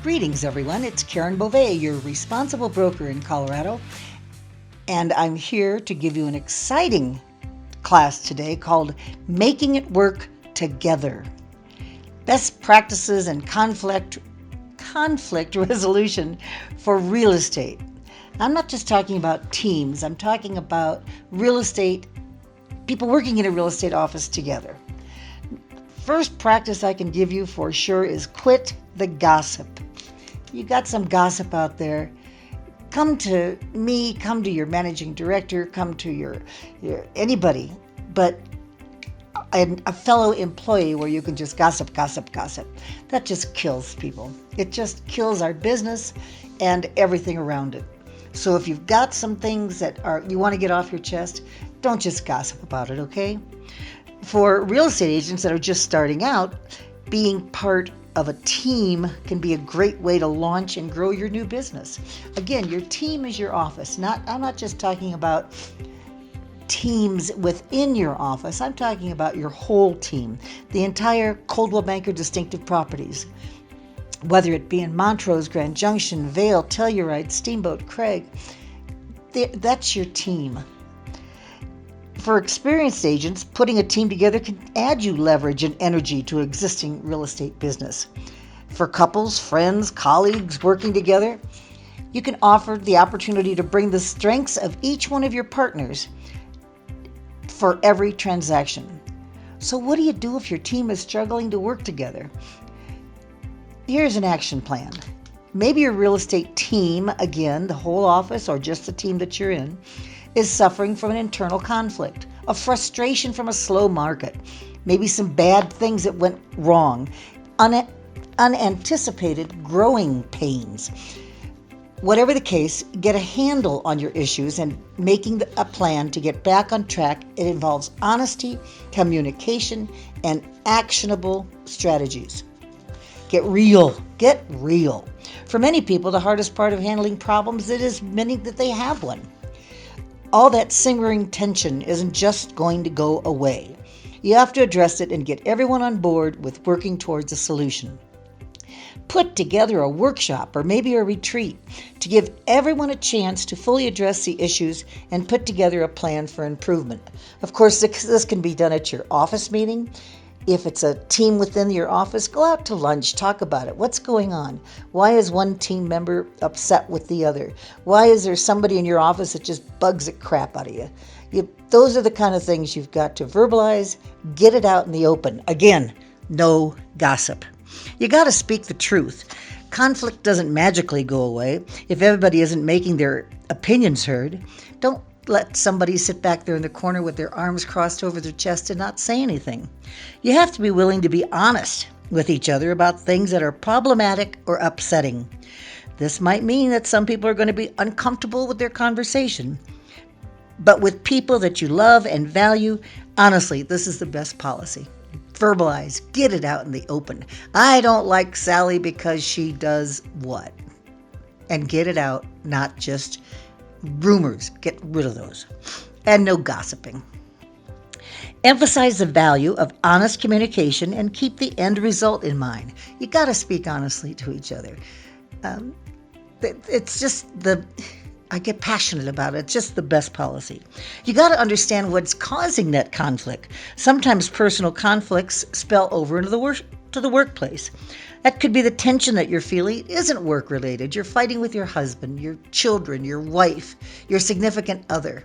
Greetings, everyone. It's Karen Beauvais, your responsible broker in Colorado, and I'm here to give you an exciting class today called Making It Work Together. Best practices and conflict resolution for real estate. I'm not just talking about teams. I'm talking about real estate, people working in a real estate office together. First practice I can give you for sure is quit the gossip. You got some gossip out there, come to me, come to your managing director, come to your anybody, but a fellow employee where you can just gossip. That just kills people. It just kills our business and everything around it. So if you've got some things that you want to get off your chest, don't just gossip about it, okay? For real estate agents that are just starting out, being part of a team can be a great way to launch and grow your new business. Again, your team is your office. I'm not just talking about teams within your office. I'm talking about your whole team, the entire Coldwell Banker Distinctive Properties, whether it be in Montrose, Grand Junction, Vail, Telluride, Steamboat, Craig. That's your team. For experienced agents, putting a team together can add you leverage and energy to existing real estate business. For couples, friends, colleagues working together, you can offer the opportunity to bring the strengths of each one of your partners for every transaction. So what do you do if your team is struggling to work together? Here's an action plan. Maybe your real estate team, again, the whole office or just the team that you're in, is suffering from an internal conflict, a frustration from a slow market, maybe some bad things that went wrong, unanticipated growing pains. Whatever the case, get a handle on your issues and making a plan to get back on track. It involves honesty, communication, and actionable strategies. Get real. For many people, the hardest part of handling problems is admitting that they have one. All that simmering tension isn't just going to go away. You have to address it and get everyone on board with working towards a solution. Put together a workshop or maybe a retreat to give everyone a chance to fully address the issues and put together a plan for improvement. Of course, this can be done at your office meeting. If it's a team within your office, go out to lunch, talk about it. What's going on? Why is one team member upset with the other? Why is there somebody in your office that just bugs the crap out of you? Those are the kind of things you've got to verbalize, get it out in the open. Again, no gossip. You got to speak the truth. Conflict doesn't magically go away if everybody isn't making their opinions heard. Don't let somebody sit back there in the corner with their arms crossed over their chest and not say anything. You have to be willing to be honest with each other about things that are problematic or upsetting. This might mean that some people are going to be uncomfortable with their conversation, but with people that you love and value, honestly, this is the best policy. Verbalize, get it out in the open. I don't like Sally because she does what? And get it out, not just rumors. Get rid of those. And no gossiping. Emphasize the value of honest communication and keep the end result in mind. You got to speak honestly to each other. It's just I get passionate about it. It's just the best policy. You got to understand what's causing that conflict. Sometimes personal conflicts spill over into the workplace. That could be the tension that you're feeling isn't work-related. You're fighting with your husband, your children, your wife, your significant other.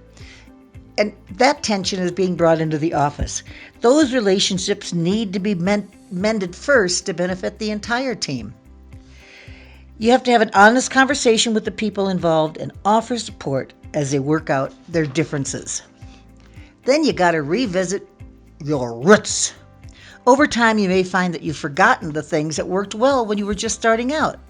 And that tension is being brought into the office. Those relationships need to be mended first to benefit the entire team. You have to have an honest conversation with the people involved and offer support as they work out their differences. Then you got to revisit your roots. Over time, you may find that you've forgotten the things that worked well when you were just starting out.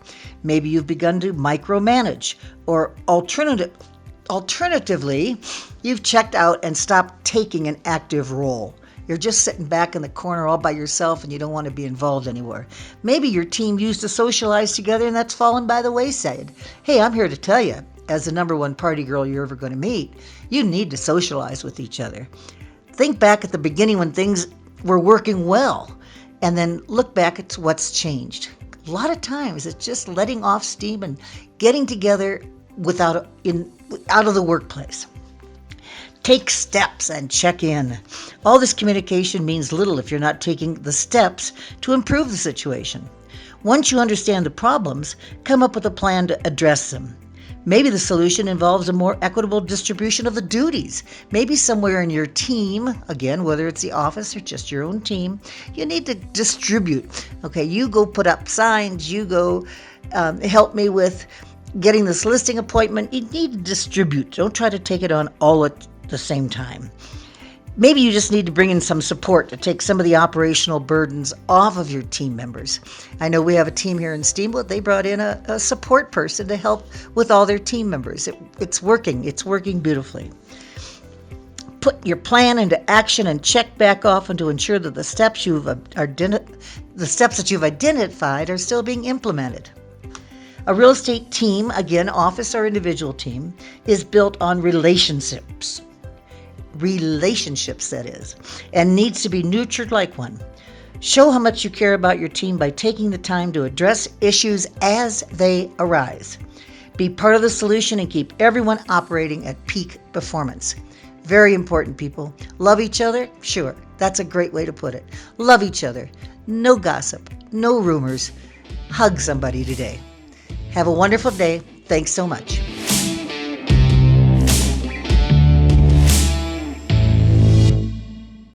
Maybe you've begun to micromanage, or alternatively, you've checked out and stopped taking an active role. You're just sitting back in the corner all by yourself and you don't want to be involved anymore. Maybe your team used to socialize together and that's fallen by the wayside. Hey, I'm here to tell you, as the number one party girl you're ever going to meet, you need to socialize with each other. Think back at the beginning when things were working well, and then look back at what's changed. A lot of times it's just letting off steam and getting together out of the workplace. Take steps and check in. All this communication means little if you're not taking the steps to improve the situation. Once you understand the problems, come up with a plan to address them. Maybe the solution involves a more equitable distribution of the duties. Maybe somewhere in your team, again, whether it's the office or just your own team, you need to distribute. Okay, you go put up signs, you go help me with getting this listing appointment. You need to distribute. Don't try to take it on all at the same time. Maybe you just need to bring in some support to take some of the operational burdens off of your team members. I know we have a team here in Steamboat. They brought in a support person to help with all their team members. It's working. It's working beautifully. Put your plan into action and check back often to ensure that the steps that you've identified are still being implemented. A real estate team, again, office or individual team, is built on relationships, that is, and needs to be nurtured like one. Show how much you care about your team by taking the time to address issues as they arise. Be part of the solution and keep everyone operating at peak performance. Very important, people. Love each other? Sure, that's a great way to put it. Love each other. No gossip, no rumors. Hug somebody today. Have a wonderful day. Thanks so much.